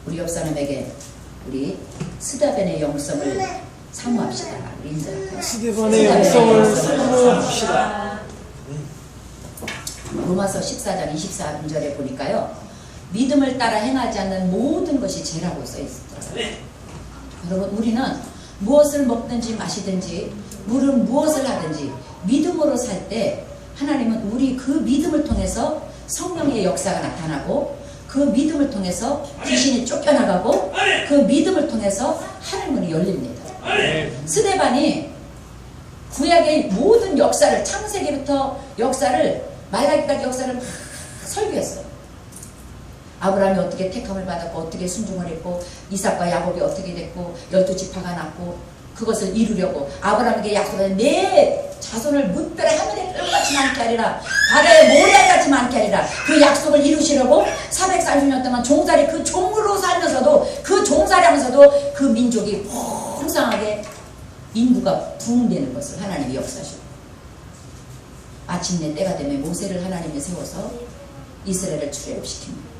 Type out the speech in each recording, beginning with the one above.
우리 옆사람에게 우리 스데반의 영성을 사모합시다. 우리 인자. 스데반의 영성을 사모합시다. 로마서 14장 24절에 보니까요. 믿음을 따라 행하지 않는 모든 것이 죄라고 써 있더라고요. 여러분, 우리는 무엇을 먹든지 마시든지 물은 무엇을 하든지 믿음으로 살 때 하나님은 우리 그 믿음을 통해서 성령의 역사가 나타나고 그 믿음을 통해서 귀신이 쫓겨나가고 그 믿음을 통해서 하늘문이 열립니다. 스데반이 구약의 모든 역사를 창세기부터 역사를 말라기까지 역사를 막 설교했어요. 아브라함이 어떻게 택함을 받았고 어떻게 순종을 했고 이삭과 야곱이 어떻게 됐고 12지파가 났고 그것을 이루려고 아브라함에게 약속한 내 자손을 무뼈의 하늘의 뜰같이 많게 하리라 바다의 모래같이 많게 하리라 그 약속을 이루시려고 440년 동안 종살이 그 종으로 살면서도 그 종살이하면서도 그 민족이 풍성하게 인구가 부흥되는 것을 하나님이 역사하셨고 마침내 때가 되면 모세를 하나님이 세워서 이스라엘을 출애굽시킵니다.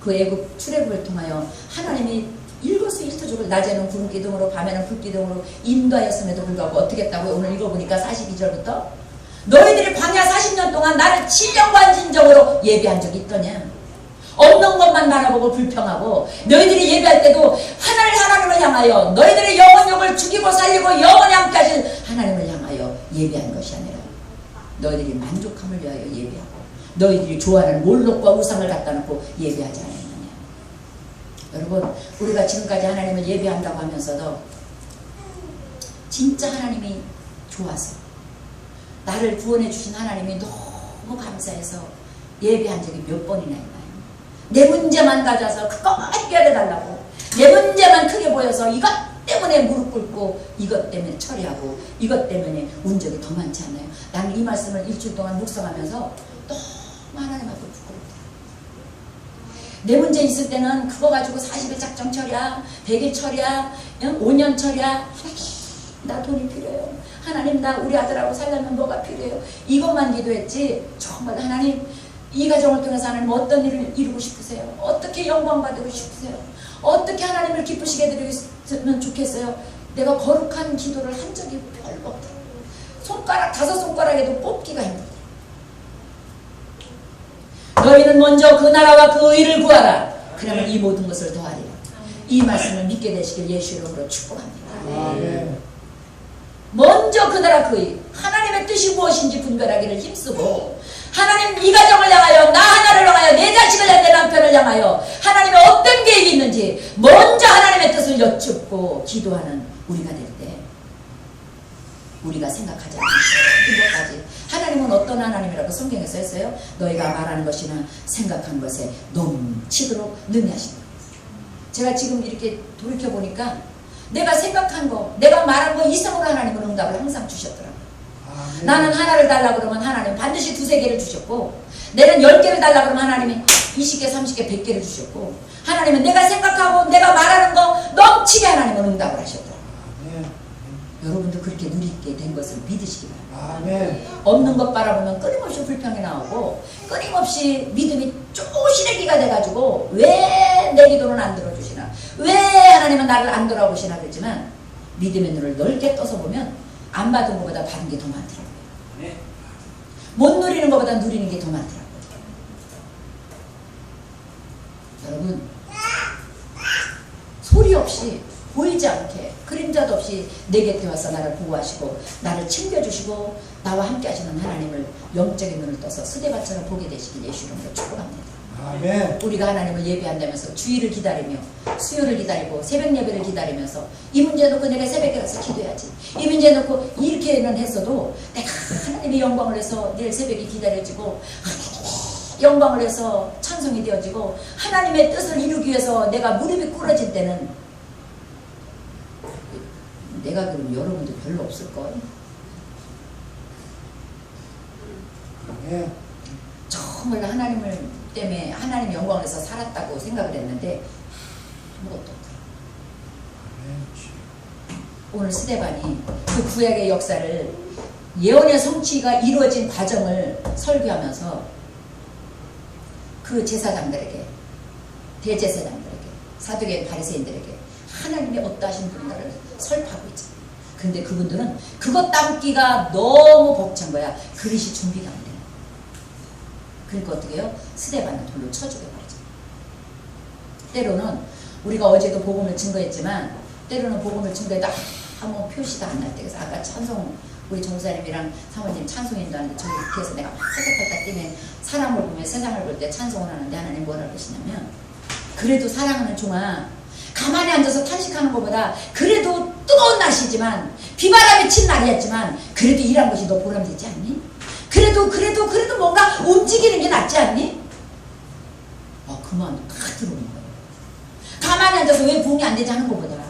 그 애굽 출애굽을 통하여 하나님이 일거수일투족을 낮에는 구름기둥으로 밤에는 불기둥으로 인도하였음에도 불구하고 어떻게 했다고 오늘 읽어보니까 42절부터 너희들이 광야 40년 동안 나를 진정관진정으로 예배한 적이 있더냐. 없는 것만 바라보고 불평하고 너희들이 예배할 때도 하나님을 향하여 너희들의 영혼욕을 죽이고 살리고 영원히 함께 하신 하나님을 향하여 예배한 것이 아니라 너희들이 만족함을 위하여 예배하고 너희들이 좋아하는 몰록과 우상을 갖다 놓고 예배하지 않았느냐. 여러분, 우리가 지금까지 하나님을 예배한다고 하면서도 진짜 하나님이 좋아서 나를 구원해 주신 하나님이 너무 감사해서 예배한 적이 몇 번이나 있나요? 내 문제만 가져서 그거 해결해달라고 내 문제만 크게 보여서 이것 때문에 무릎 꿇고 이것 때문에 처리하고 이것 때문에 운 적이 더 많지 않나요? 나는 이 말씀을 일주일 동안 묵상하면서 너무 하나님 앞에 부끄럽다. 내 문제 있을 때는 그거 가지고 40일 작정 처리야 100일 처리야 5년 처리야 나 돈이 필요해요. 하나님 나 우리 아들하고 살려면 뭐가 필요해요. 이것만 기도했지 정말 하나님 이 가정을 통해서 하나님 어떤 일을 이루고 싶으세요? 어떻게 영광 받고 싶으세요? 어떻게 하나님을 기쁘시게 드리면 좋겠어요? 내가 거룩한 기도를 한 적이 별로 없더라고요. 손가락 5손가락에도 뽑기가 힘들어요. 너희는 먼저 그 나라와 그 의를 구하라. 그러면 이 모든 것을 더하리라. 이 말씀을 믿게 되시길 예수 이름으로 축복합니다. 아멘. 먼저 그 나라 그 의, 하나님의 뜻이 무엇인지 분별하기를 힘쓰고 하나님 이 가정을 향하여 나 하나를 향하여 내 자식을 향하여 내 남편을 향하여 하나님의 어떤 계획이 있는지 먼저 하나님의 뜻을 여쭙고 기도하는 우리가 될 때 우리가 생각하지 않는 것까지 하나님은 어떤 하나님이라고 성경에 써있어요? 너희가 말하는 것이나 생각한 것에 넘치도록 능히하신다. 제가 지금 이렇게 돌이켜보니까 내가 생각한 거 내가 말한 거 이상으로 하나님은 응답을 항상 주셨더라고요. 나는 하나를 달라고 그러면 하나님 반드시 2-3개를 주셨고 내는 10개를 달라고 그러면 하나님이 20개, 30개, 100개를 주셨고 하나님은 내가 생각하고 내가 말하는 거 넘치게 하나님은 응답을 하셨더라고요. 여러분도 그렇게 누리게 된 것을 믿으시기 바랍니다. 없는 것 바라보면 끊임없이 불평이 나오고 끊임없이 믿음이 쪼시래기가 돼가지고 왜 내 기도는 안 들어주시나 왜 하나님은 나를 안 돌아보시나 그랬지만 믿음의 눈을 넓게 떠서 보면 안 받은 것보다 받은 게 더 많더라고요. 못 누리는 것보다 누리는 게 더 많더라고요. 여러분 소리 없이 보이지 않게 그림자도 없이 내 곁에 와서 나를 보호하시고 나를 챙겨주시고 나와 함께 하시는 하나님을 영적인 눈을 떠서 스데반처럼 보게 되시길 예수 이름으로 축복합니다. 아멘. 우리가 하나님을 예배한다면서 주일을 기다리며 수요를 기다리고 새벽 예배를 기다리면서 이 문제 놓고 내가 새벽에 가서 기도해야지 이 문제 놓고 이렇게는 했어도 내가 하나님의 영광을 해서 내일 새벽이 기다려지고 하나님의 영광을 해서 찬송이 되어지고 하나님의 뜻을 이루기 위해서 내가 무릎이 꿇어질 때는 내가 그럼 여러분도 별로 없을걸? 정말 하나님을 때문에 하나님의 영광을 해서 살았다고 생각을 했는데 아무것도 없더라고요. 오늘 스데반이 그 구약의 역사를 예언의 성취가 이루어진 과정을 설교하면서 그 제사장들에게 대제사장들에게 사두개인 바리새인들에게 하나님의 어떠하신 분들을 설파하고 있잖아요. 근데 그분들은 그것 담기가 너무 벅찬 거야. 그릇이 준비가 안 돼요. 그러니까 어떻게 해요? 스데반을 돌로 쳐주게 말이죠. 때로는 우리가 어제도 복음을 증거했지만 때로는 복음을 증거해도 아무 표시도 안 날 때, 그래서 아까 찬송 우리 전사님이랑 사모님 찬송인도 하는데 저기 밑에서 내가 막 팔딱팔딱 뛰면 사람을 보면 세상을 볼 때 찬송을 하는데 하나님 뭐라고 그러시냐면 그래도 사랑하는 종아 가만히 앉아서 탄식하는 것보다 그래도 뜨거운 날씨지만 비바람이 친 날이었지만 그래도 일한 것이 너 보람되지 않니? 그래도 뭔가 움직이는 게 낫지 않니? 그만 탁 들어오는 거예요. 가만히 앉아서 왜 부흥이 안 되지 하는 것보다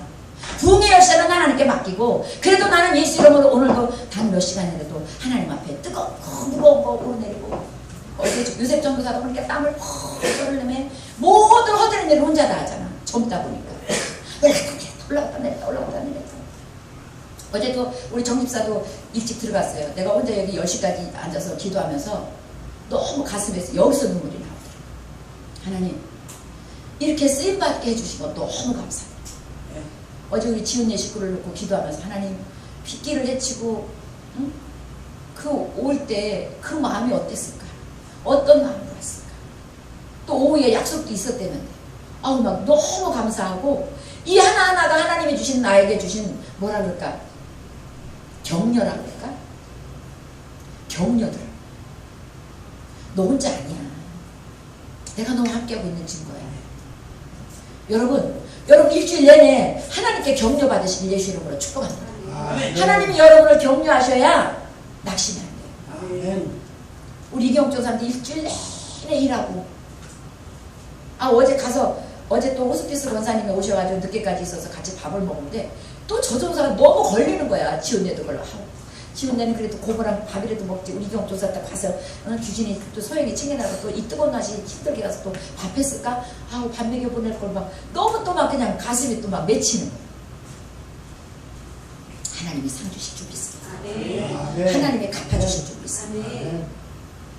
부흥의 열쇠는 하나님께 맡기고 그래도 나는 예수 이름으로 오늘도 단 몇 시간이라도 하나님 앞에 뜨겁고 무거운 거 오르내리고 어제 요셉 전도사도 그렇게 땀을 퍽 흘리며 모든 허드렛 일을 혼자 다 하잖아. 젊다 보니까 올라갔다 내렸다 올라갔다 내렸다. 어제도 우리 정집사도 일찍 들어갔어요. 내가 혼자 여기 10시까지 앉아서 기도하면서 너무 가슴에서 여기서 눈물이 나오더라고요. 하나님 이렇게 쓰임받게 해주신 거 너무 감사합니다. 어제 우리 지은예 식구를 놓고 기도하면서 하나님 빗길을 헤치고 응? 그 올 때 그 마음이 어땠을까? 어떤 마음으로 왔을까? 또 오후에 약속도 있었다는데 막 너무 감사하고 이 하나하나가 하나님이 주신 나에게 주신 뭐라 그럴까? 격려라고 그럴까? 격려들. 너 혼자 아니야. 내가 너와 함께하고 있는 증거야. 여러분 일주일 내내 하나님께 격려 받으시길 예수 이름으로 축복합니다. 하나님이 여러분을 격려하셔야 낙심이 안 돼요. 우리 이경조 사람도 일주일 내내 일하고 어제 또 호스피스 권사님이 오셔가지고 늦게까지 있어서 같이 밥을 먹는데 또 저 전사가 너무 걸리는 거야. 지훈네도 걸려. 지훈네는 그래도 고부랑 밥이라도 먹지. 우리 이경조 사람 딱 가서 규진이 또 소영이 챙겨나서 또 이 뜨거운 날씨 힘들게 가서 또 밥 했을까? 밥 먹여 보낼 걸 막 너무 또 막 그냥 가슴이 또 막 맺히는 거야. 하나님이 상 주실 줄 믿습니다. 하나님이 갚아주실 줄 믿습니다.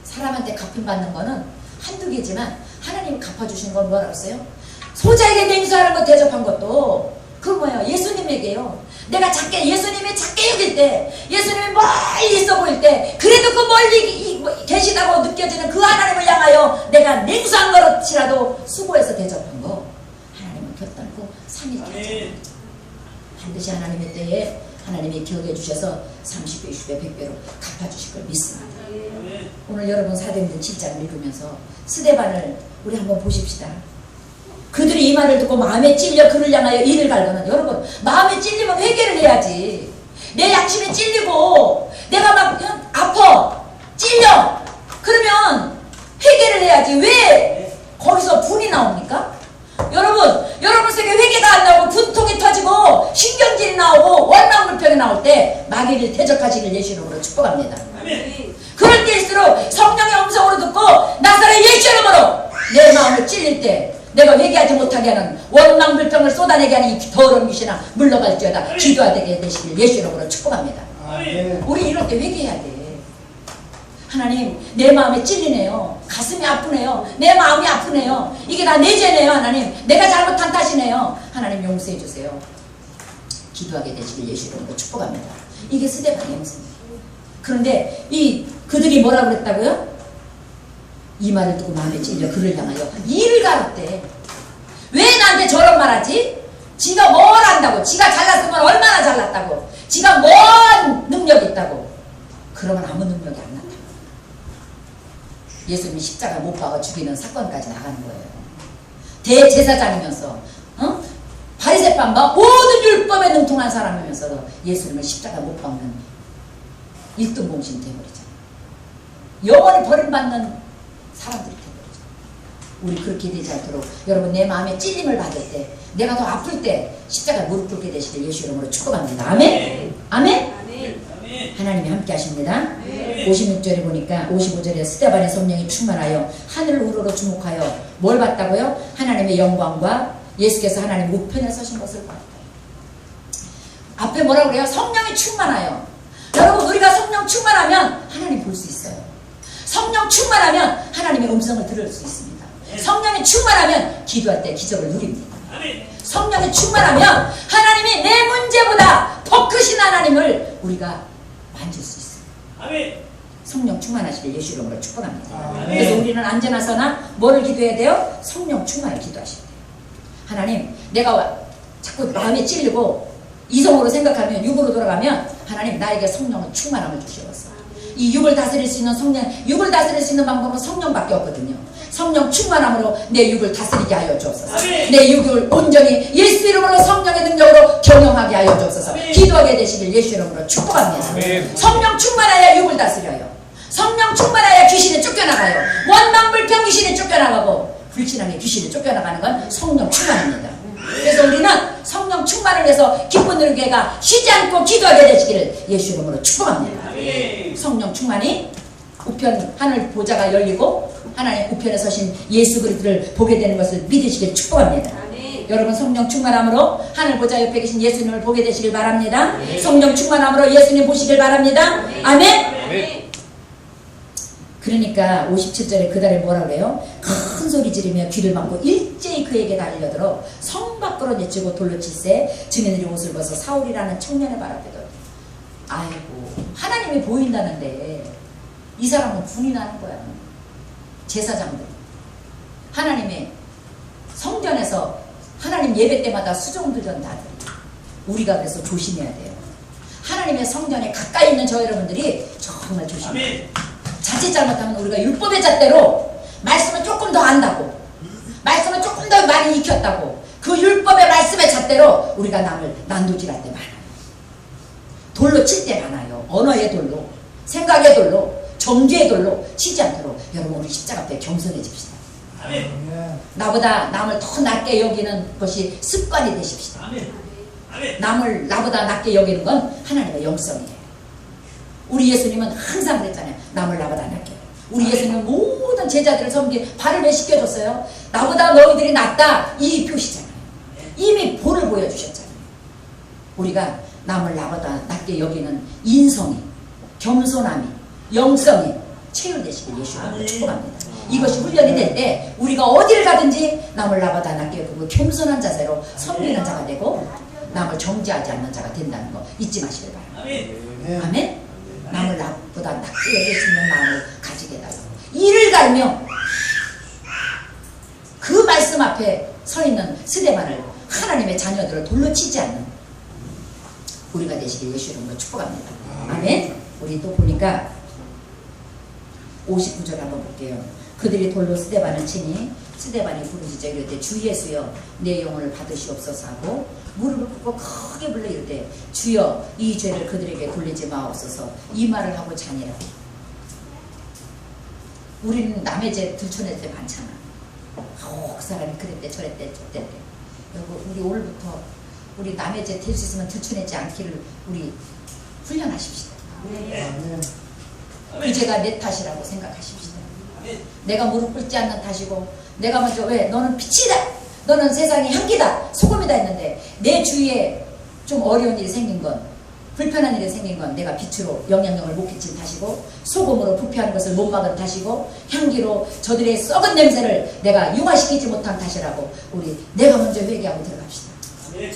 사람한테 갚임받는 거는 한두 개지만 하나님이 갚아주시는 건 뭐라고 했어요? 소자에게 냉수하는 거 대접한 것도 그건 뭐예요? 예수님에게요. 내가 예수님이 작게 여길 때, 예수님이 멀리 있어 보일 때, 그래도 그 멀리 계시다고 느껴지는 그 하나님을 향하여 내가 냉수한 것이라도 수고해서 대접한 거, 하나님은 곁들고 3일 대접합니다. 반드시 하나님의 때에 하나님이 기억해 주셔서 30배, 60배, 100배로 갚아주실 걸 믿습니다. 오늘 여러분 사도행전 7장을 읽으면서 스데반을 우리 한번 보십시다. 그들이 이 말을 듣고 마음에 찔려 그를 향하여 이를 갈거는 여러분 마음에 찔리면 회개를 해야지. 내 양심이 찔리고 내가 막 아파 찔려 그러면 회개를 해야지. 왜 거기서 분이 나옵니까? 여러분 속에 회개가 안 나오고 분통이 터지고 신경질이 나오고 원망불평이 나올 때 마귀를 대적하시길 예수 이름으로 축복합니다. 그럴 때일수록 성령의 음성으로 듣고 나사렛 예수 이름으로 내 마음을 찔릴 때 내가 회개하지 못하게 하는 원망불평을 쏟아내게 하는 이 더러운 귀신아 물러갈지어다. 기도하게 되시길 예수 이름으로 축복합니다. 우리 이럴 때 회개해야 돼. 하나님 내 마음에 찔리네요. 가슴이 아프네요. 내 마음이 아프네요. 이게 다 내 죄네요. 하나님 내가 잘못한 탓이네요. 하나님 용서해 주세요. 기도하게 되시길 예수 이름으로 축복합니다. 이게 스데반의 영성이에요. 그런데 그들이 뭐라고 그랬다고요? 이 말을 듣고 마음에 찔려 그를 향하여 이를 갈았대. 왜 나한테 저런 말 하지? 지가 뭘 안다고? 지가 잘났으면 얼마나 잘났다고? 지가 뭔 능력이 있다고? 그러면 아무 능력이 안 나타나. 예수님이 십자가 못 박아 죽이는 사건까지 나가는 거예요. 대제사장이면서 바리새파인가 모든 율법에 능통한 사람이면서도 예수님을 십자가 못 박는 일등공신 되어버리잖아요. 영원히 버림받는 사람들이 되어버리죠. 우리 그렇게 되지 않도록 여러분 내 마음에 찔림을 받을 때 내가 더 아플 때 십자가 무릎 꿇게 되시길 예수 이름으로 축복합니다. 아멘? 아멘? 하나님이 함께 하십니다. 56절에 보니까 55절에 스데반의 성령이 충만하여 하늘을 우러러 주목하여 뭘 봤다고요? 하나님의 영광과 예수께서 하나님 우편에 서신 것을 봤다. 앞에 뭐라고 그래요? 성령이 충만하여. 여러분 우리가 성령 충만하면 하나님 볼 수 있어요. 성령 충만하면 하나님의 음성을 들을 수 있습니다. 성령이 충만하면 기도할 때 기적을 누립니다. 성령이 충만하면 하나님이 내 문제보다 더 크신 하나님을 우리가 만질 수 있어요. 성령 충만하시길 예수 이름으로 축복합니다. 그래서 우리는 안전하서나 뭐를 기도해야 돼요? 성령 충만을 기도하셔야 돼요. 하나님, 내가 자꾸 마음에 찔리고 이성으로 생각하면 육으로 돌아가면 하나님 나에게 성령을 충만함을 주시옵소서. 이 육을 다스릴 수 있는 성령, 육을 다스릴 수 있는 방법은 성령밖에 없거든요. 성령 충만함으로 내 육을 다스리게 하여 주옵소서. 내 육을 온전히 예수 이름으로 성령의 능력으로 경영하게 하여 주옵소서. 기도하게 되시길 예수 이름으로 축복합니다. 성령 충만하여 육을 다스려요. 성령 충만하여 귀신이 쫓겨나가요. 원망불평 귀신이 쫓겨나가고 불신앙의 귀신이 쫓겨나가는 건 성령 충만입니다. 그래서 우리는 성령 충만을 위해서 기쁜 누리개가 쉬지 않고 기도하게 되시기를 예수 이름으로 축복합니다. 성령 충만이 우편 하늘 보좌가 열리고 하나님 우편에 서신 예수 그리스도를 보게 되는 것을 믿으시길 축복합니다. 여러분 성령 충만함으로 하늘 보좌 옆에 계신 예수님을 보게 되시길 바랍니다. 성령 충만함으로 예수님 보시길 바랍니다. 아멘. 그러니까 57절에 그 달에 뭐라 그래요? 큰 소리 지르며 귀를 막고 일제히 그에게 달려들어 성 밖으로 내치고 돌로 칠세 증인들이 옷을 벗어 사울이라는 청년의 발 앞에 뒀다. 아이고 하나님이 보인다는데 이 사람은 분이 나는 거야. 제사장들 하나님의 성전에서 하나님 예배 때마다 수종 들던 나들 우리가 그래서 조심해야 돼요. 하나님의 성전에 가까이 있는 저 여러분들이 정말 조심해야 돼요. 자칫 잘못하면 우리가 율법의 잣대로 말씀을 조금 더 안다고 말씀을 조금 더 많이 익혔다고 그 율법의 말씀의 잣대로 우리가 남을 난도질할 때 많아요. 돌로 칠 때 많아요. 언어의 돌로 생각의 돌로 정죄의 돌로 치지 않도록 여러분 우리 십자가 앞에 겸손해집시다. 나보다 남을 더 낮게 여기는 것이 습관이 되십시다. 남을 나보다 낮게 여기는 건 하나님의 영성이에요. 우리 예수님은 항상 그랬잖아요. 남을 나보다 낮게. 우리 예수님은 모든 제자들을 섬기 발을 왜 씻겨줬어요? 나보다 너희들이 낫다 이 표시잖아요. 이미 본을 보여주셨잖아요. 우리가 남을 나보다 낮게 여기는 인성이 겸손함이 영성이 체육되시길 예수님으로 축복합니다. 이것이 훈련이 될 때 우리가 어디를 가든지 남을 나보다 낮게 여기고 겸손한 자세로 섬기는 자가 되고 남을 정죄하지 않는 자가 된다는 거 잊지 마시길 바랍니다. 아멘. 남을 나보다 낮게 여길 수 있는 마음을 가지게 달라고 이를 갈며 그 말씀 앞에 서 있는 스데반을 하나님의 자녀들을 돌로 치지 않는 우리가 되시길 예수 이름으로 축복합니다. 아멘. 우리 또 보니까 59절 한번 볼게요. 그들이 돌로 스데반을 치니 스데반이 부르짖어 이르되 주 예수여 내 영혼을 받으시옵소서 하고 무릎을 꿇고 크게 불러 이르되 주여 이 죄를 그들에게 돌리지 마옵소서 이 말을 하고 자니라. 우리는 남의 죄 들춰낼 때 많잖아. 그 사람이 그랬대 저랬대 저랬대. 여러분 우리 오늘부터 우리 남의 죄 될 수 있으면 들춰내지 않기를 우리 훈련하십시다. 그 죄가 내 탓이라고 생각하십시다. 내가 무릎 꿇지 않는 탓이고 내가 먼저 왜 너는 빛이다 너는 세상의 향기다 소금이다 했는데 내 주위에 좀 어려운 일이 생긴 건 불편한 일이 생긴 건 내가 빛으로 영향력을 못 끼친 탓이고 소금으로 부패하는 것을 못 막은 탓이고 향기로 저들의 썩은 냄새를 내가 융화시키지 못한 탓이라고 우리 내가 먼저 회개하고 들어갑시다.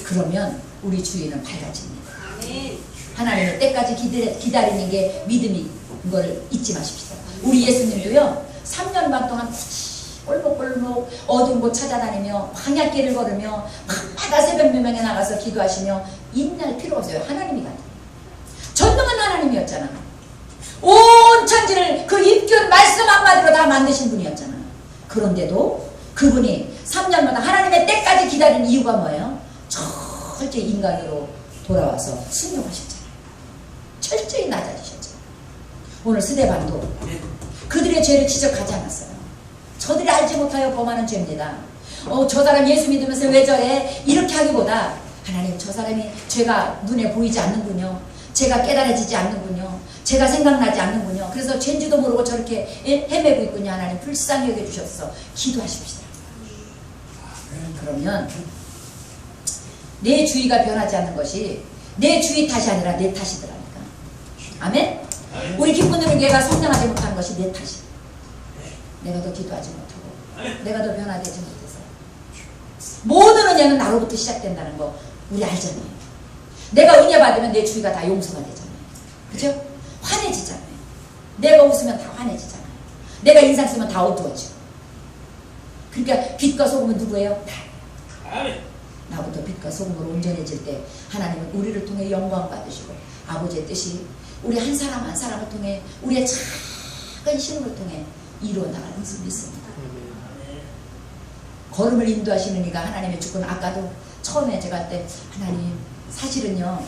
그러면 우리 주위는 밝아집니다. 하나님의 때까지 기다리는 게 믿음인 걸 잊지 마십시다. 우리 예수님도요 3년 반 동안 꼴목꼴목 어두운 곳 찾아다니며 광야길을 걸으며 밤마다 새벽 유명에 나가서 기도하시며 인내할 필요가 없어요. 하나님이 가요. 전능한 하나님이었잖아. 온 천지를 그 입견 말씀 한마디로 다 만드신 분이었잖아. 그런데도 그분이 3년마다 하나님의 때까지 기다린 이유가 뭐예요? 철저히 인간으로 돌아와서 순종하셨잖아요. 철저히 낮아지셨잖아요. 오늘 스데반도 그들의 죄를 지적하지 않았어요. 저들이 알지 못하여 범하는 죄입니다. 저 사람 예수 믿으면서 왜 저래? 이렇게 하기보다 하나님 저 사람이 죄가 눈에 보이지 않는군요. 죄가 깨달아지지 않는군요. 죄가 생각나지 않는군요. 그래서 죄인지도 모르고 저렇게 헤매고 있군요. 하나님 불쌍히 여겨주셔서 기도하십시다. 그러면 내 주위가 변하지 않는 것이 내 주위 탓이 아니라 내 탓이더라니까. 아멘? 우리 기쁜 누리개가 성장하지 못한 것이 내 탓이야. 내가 더 기도하지 못하고 내가 더 변화되지 못해서 모든 은혜는 나로부터 시작된다는 거 우리 알잖아요. 내가 은혜 받으면 내 주위가 다 용서가 되잖아요. 그죠? 환해지잖아요. 내가 웃으면 다 환해지잖아요. 내가 인상 쓰면 다 어두워지고. 그러니까 빛과 소금은 누구예요? 아멘. 나부터 빛과 소금으로 온전해질 때 하나님은 우리를 통해 영광 받으시고 아버지의 뜻이 우리 한 사람 한 사람을 통해 우리의 작은 신음을 통해 이루어 나가는 것을 믿습니다. 걸음을 인도하시는 이가 하나님의 주권. 아까도 처음에 제가 할 때 하나님 사실은요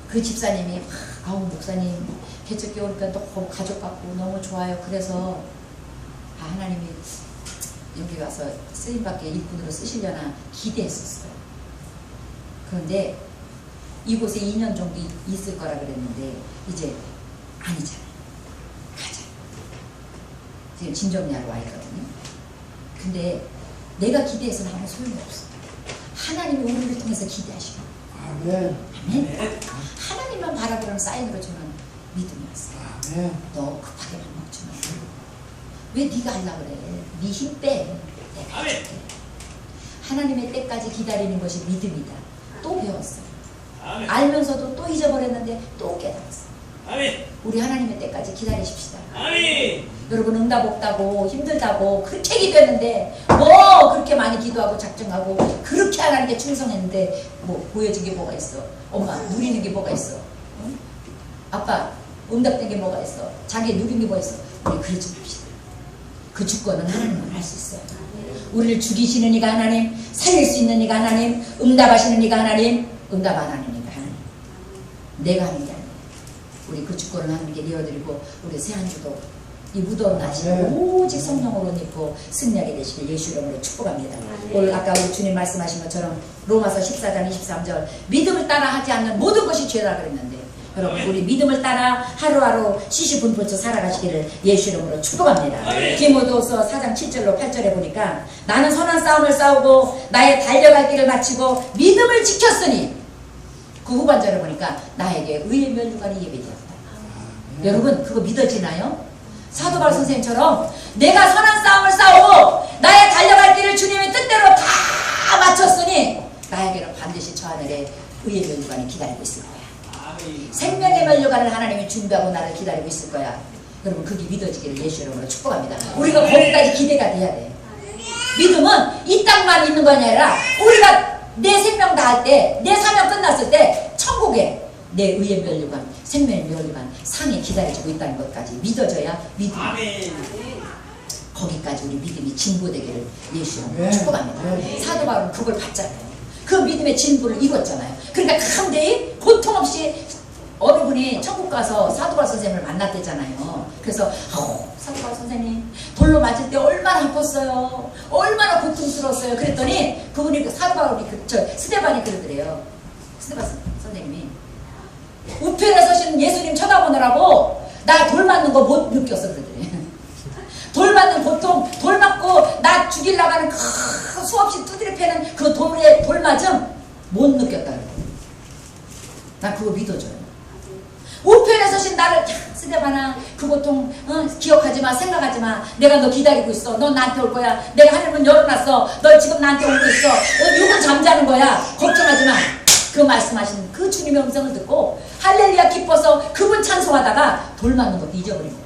그 집사님이 아우 목사님 개척교회 오니까 너무 가족 같고 너무 좋아요. 그래서 하나님이 여기 와서 쓰임받게 일꾼으로 쓰시려나 기대했었어요. 그런데 이곳에 2년 정도 있을 거라 그랬는데 이제 아니잖아요. 가자. 지금 짐 정리하러 와 있거든요. 근데 내가 기대해서는 아무 소용이 없어. 하나님이 우리를 통해서 기대하시고 아멘. 아멘. 하나님만 바라보는 사인으로 주는 믿음이 왔어. 아멘. 너 급하게 밥 먹지 마. 왜 네가 하려고 그래? 네 힘 빼. 내가 아멘. 해줄게. 하나님의 때까지 기다리는 것이 믿음이다. 또 배웠어요. 아멘. 알면서도 또 잊어버렸는데 또 깨달았어요. 아멘. 우리 하나님의 때까지 기다리십시다. 아멘. 여러분 응답 없다고 힘들다고 그렇게 기도했는데 뭐 그렇게 많이 기도하고 작정하고 그렇게 하나님께 충성했는데 뭐 보여진 게 뭐가 있어? 엄마 누리는 게 뭐가 있어? 응? 아빠 응답된 게 뭐가 있어? 자기 누린 게 뭐가 있어? 우리 그러지 맙시다. 그 주권은 하나님만 할 수 있어요. 우리를 죽이시는 이가 하나님, 살릴 수 있는 이가 하나님, 응답하시는 이가 하나님, 응답 안 하는 이가 하나님. 내가 하는 게 아니에요. 우리 그 주권을 하나님께 내어드리고 우리 새한주도 이 무더운 날씨에 오직 성령으로 입고 승리하게 되시길 예수 이름으로 축복합니다. 오늘 아까 우리 주님 말씀하신 것처럼 로마서 14장 23절 믿음을 따라 하지 않는 모든 것이 죄라 그랬는데 여러분 우리 믿음을 따라 하루하루 시시분분처 살아가시기를 예수 이름으로 축복합니다. 디모데후서 4장 7절로 8절에 보니까 나는 선한 싸움을 싸우고 나의 달려갈 길을 마치고 믿음을 지켰으니 그 후반절에 보니까 나에게 의의 면류관이 예비되었다. 여러분 그거 믿어지나요? 사도 바울 선생님처럼 내가 선한 싸움을 싸우고 나의 달려갈 길을 주님의 뜻대로 다 마쳤으니 나에게는 반드시 저 하늘에 의의 면류관이 기다리고 있을 거야. 생명의 면류관을 하나님이 준비하고 나를 기다리고 있을 거야. 여러분 그게 믿어지기를 예수 이름으로 축복합니다. 우리가 거기까지 기대가 돼야 돼. 믿음은 이 땅만 있는 거 아니라 우리가 내 생명 다할 때 내 사명 끝났을 때 천국에 내 의의 면류관, 생명의 면류관 상에 기다려지고 있다는 것까지 믿어져야 믿음. 거기까지 우리 믿음이 진보되기를 예수 이름으로 축복합니다. 사도 바울은 그걸 봤잖아요. 그 믿음의 진보를 이뤘잖아요. 그러니까 강대히 고통 없이 어느 분이 천국 가서 사도 바울 선생님을 만났대잖아요. 그래서 사도 바울 선생님 돌로 맞을 때 얼마나 아팠어요. 얼마나 고통스러웠어요. 그랬더니 그분이 사도 바울이 스데반이 그러더래요. 스데반 선생님이 우편에 서신 예수님 쳐다보느라고 나 돌 맞는 거 못 느꼈어 그러더래. 돌 맞는 고통, 돌 맞고 나 죽이려고 하는 그 수없이 두드려 패는 그 돌 맞음 못 느꼈다 그래. 난 그거 믿어줘요. 우편에 서신 나를 스데반아 그 고통 기억하지 마, 생각하지 마. 내가 너 기다리고 있어. 넌 나한테 올 거야. 내가 하늘문 열어놨어. 너 지금 나한테 오고 있어. 육은 잠자는 거야. 걱정하지 마. 그 말씀하신 그 주님의 음성을 듣고 할렐루야 기뻐서 그분 찬송하다가 돌 맞는 것도 잊어버린 거야.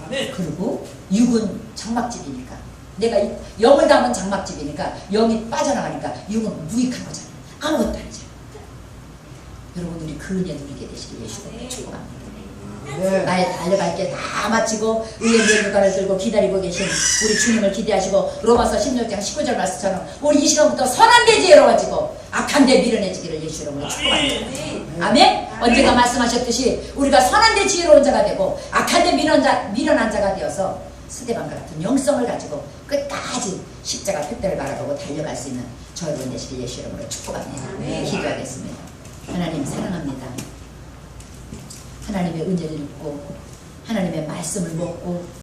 아멘. 그리고 육은 장막집이니까 내가 영을 담은 장막집이니까 영이 빠져나가니까 육은 무익한 거잖아. 아무것도 아니잖아. 여러분 우리 그 은혜 누리게 되시길 예수님을 축복합니다. 나의 달려갈 게 다 마치고 의의 면류관을 들고 기다리고 계신 우리 주님을 기대하시고 로마서 16장 19절 말씀처럼 우리 이 시간부터 선한 대지에 이뤄가지고 악한 데 밀어내지기를 예수 이름으로 축복합니다. 아멘. 언제가 말씀하셨듯이 우리가 선한 데 지혜로운 자가 되고 악한 데 밀어난 자가 되어서 스데반과 같은 영성을 가지고 끝까지 십자가 끝대를 바라보고 달려갈 수 있는 저 여러분 되시길 예수 이름으로 축복합니다. 기도하겠습니다. 하나님 사랑합니다. 하나님의 은혜를 입고 하나님의 말씀을 먹고